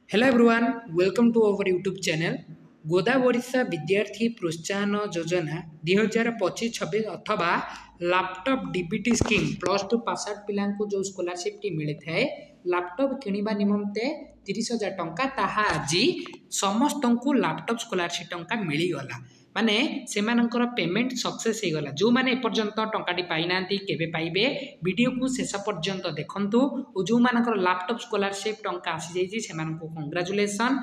Hello everyone, welcome to our YouTube channel. गोदा ओडिशा विद्यार्थी प्रोत्साहन योजना 2025-26 अथवा laptop DBT scheme plus two pass out पिला जो स्कॉलरशिप मिली थाए लैपटॉप किणवा निमंते 30,000 टंका ताहा आज समस्त को लैपटॉप स्कॉलरशिप टंका मिलीगला माने सेमानंकर पेमेंट सक्सेस हो गला। जो माने एपर्यंत टंकाटी पाई नांती केबे पाइबे वीडियो को शेष पर्यंत देखंतु और जो मानकर लैपटॉप स्कॉलरशिप टंका आसी जाइछि सेमानंको कांग्रेचुलेशन।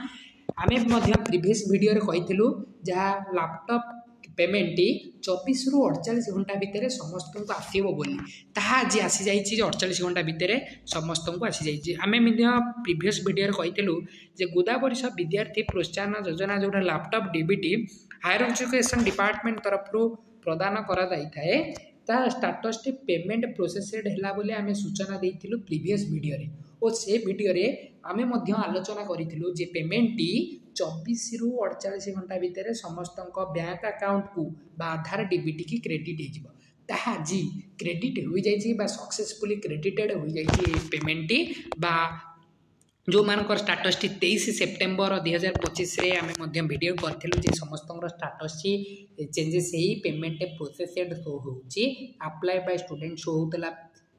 आमे मध्य प्रीवियस वीडियो रे कहिथिलु जहा लैपटॉप पेमेंट 24 रु 48 घंटा भितर समस्त को आसीबो बोली ताहा आज आसी जाइछि 48 घंटा भितर समस्त को आसी जाइछि। आमे मध्य प्रीवियस वीडियो रे कहिथिलु जे गोदावरी सब विद्यार्थी प्रोत्साहन योजना जोटा laptop DBT higher education department तरफ प्रदान करा जाई थाए ता स्टेटस टी पेमेंट प्रोसेसड हैला बोले आमे सूचना देइथिलु प्रीवियस वीडियो रे और से वीडियो रे आमे मध्य आलोचना करिथिलु जे पेमेंट टी 24 रु 48 घंटा भितर समस्त बैंक अकाउंट को बा आधार डीबीटी की क्रेडिट हो जिवो ताहा जी क्रेडिट हो जाइछि बा सक्सेसफुली क्रेडिटेड हो जाइछि पेमेंट टी बा जो मानकर स्टेटस टी 23 सेप्टेम्बर 2025 रे आमे मध्य वीडियो करथिलु जे समस्त स्टेटस टी चेंजेस हेई पेमेंट प्रोसेसड शो होउछि अप्लाई बाय स्टूडेंट शो होतला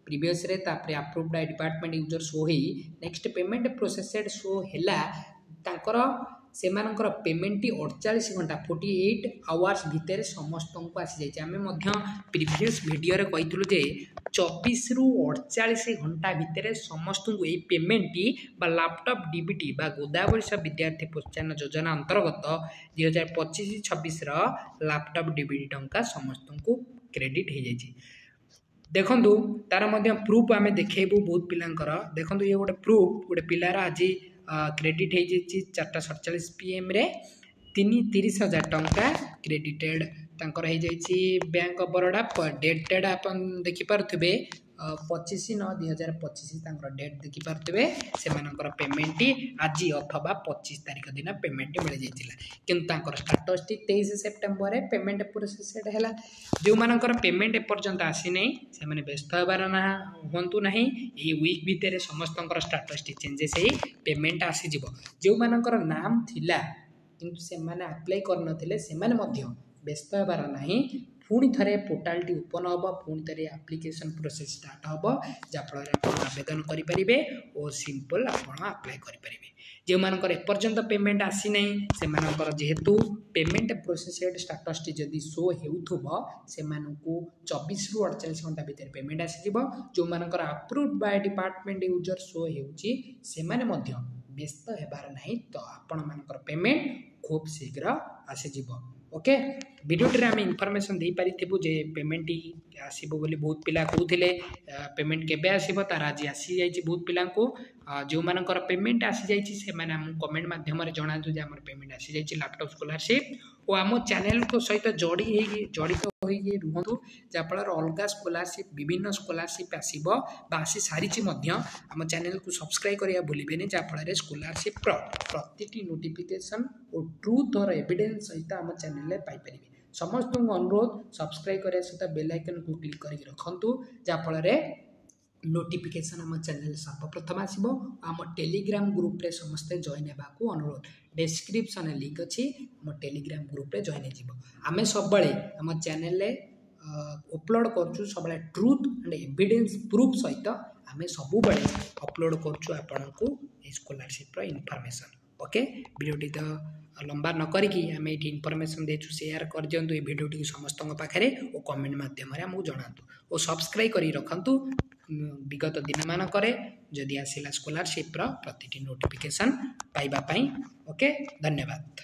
प्रीवियस रे तापरे approved by department user show हेई नेक्स्ट पेमेंट प्रोसेसड शो हैला तांकर सेमानकर पेमेंट टी 48 घंटा 48 आवर्स भितर समस्त को आसी जाइछि। आमे मध्य प्रीवियस वीडियो रे कहितलु जे 24 रु 48 घंटा भितर समस्त को ए पेमेंट टी बा लैपटॉप डीबीटी बा गोदावरी सब विद्यार्थी प्रोत्साहन योजना अंतर्गत 2025-26 रो लैपटॉप डीबीटी टंका समस्त को क्रेडिट हो जाइछि। देखंतु तार मध्य प्रूफ आमे देखेबू बहुत पिलांकर देखंतु ये गोटे प्रूफ गोटे पिलार आज क्रेडिट हो जाइछि 4:47 PM रे 30,000 टंका क्रेडिटेड तांकर हो जाइछि बैंक ऑफ बरोडा डेटेड आपन देखि पारथबे 25/9/2025 तांकर डेट देखि पारथबे सेमानकर पेमेंट आज अथवा 25 तारिख दिन पेमेंट मिल जाइतिला किंतु तांकर स्टेटस टी 23 सेप्टेम्बर रे पेमेंट प्रोसेसड हैला। जो मानकर पेमेंट एपर्यंत आसी नै से माने व्यस्त होबार ना होंतु नाही ए वीक भितर समस्तकर स्टेटस टी चेंजेस हे पेमेंट आसी जिवो। जो मानकर नाम थिला किंतु से माने अप्लाई कर नथिले से माने मध्य व्यस्त होबार नाही पुणी थे पोर्टाल टी ओपन हम पुणी थे एप्लिकेशन प्रोसेस स्टार्ट हम जहाँफल आप आवेदन करेंगे और सिंपल आप अप्लाई करेंगे। जो मानकर एपर्यंत पेमेंट आसी ना से जेहेतु पेमेंट प्रोसेसड स्टेटस टी जदि शो हो से 24 रु 48 घंटा भितर पेमेंट आसीज। जो मानकर approved by department user show हो व्यस्त होबार नहीं तो आपण मानकर पेमेंट खूब शीघ्र आसीज। ओके वीडियो रे आम इनफॉरमेशन दे पारिथिबु जे पेमेंट आसीबो बोली बहुत पिला कहउथिले पेमेंट केबे आसीबो तार आज आसी जाइछि बहुत पिला को जो मानकर पेमेंट आसी जाइछि से माने हम कमेंट माध्यम रे जणातु जे हमर पेमेंट आसी जाइछि लैपटॉप स्कॉलरशिप और आम चैनल को सहित जड़ित होई रुहंतु जाफल अलगा स्कॉलरशिप विभिन्न स्कॉलरशिप आसीबो बा आसी सारिछि मध्य आम चैनल को सब्सक्राइब करिया भूलिबेनी जाफल स्कॉलरशिप प्रतिटी नोटिफिकेशन और ट्रूथ और एविडेंस सहित आम चैनल रे पाई परिबे। समस्त अनुरोध सब्सक्राइब करिया सहित बेल आइकन को क्लिक करके रखंतु जाफल नोटिफिकेशन आम चैनल सर्वप्रथम आसीबो। आम टेलीग्राम ग्रुप रे समस्ते जॉइन हेबा को अनुरोध डिस्क्रिप्शन लिंक अछि आम टेलीग्राम ग्रुप रे जॉइन हेजिबो। आमे सब बळे आम चैनल रे अपलोड करछु सब बळे ट्रूथ एंड एविडेंस प्रूफ सहित आमे सब बळे अपलोड करछु आपन को स्कॉलरशिप रो इन्फॉर्मेशन। ओके वीडियो तो लंबा न करिकी आम ये इनफॉरमेशन देछु शेयर कर दियंतु ए वीडियो टी समस्त पाखे और कमेंट माध्यम आमको जनातु और सब्सक्राइब करी रखंतु विगत दिन मानकरे जदि आसिला स्कॉलरशिप प्रतिटी नोटिफिकेशन पाइबा पाई। ओके धन्यवाद।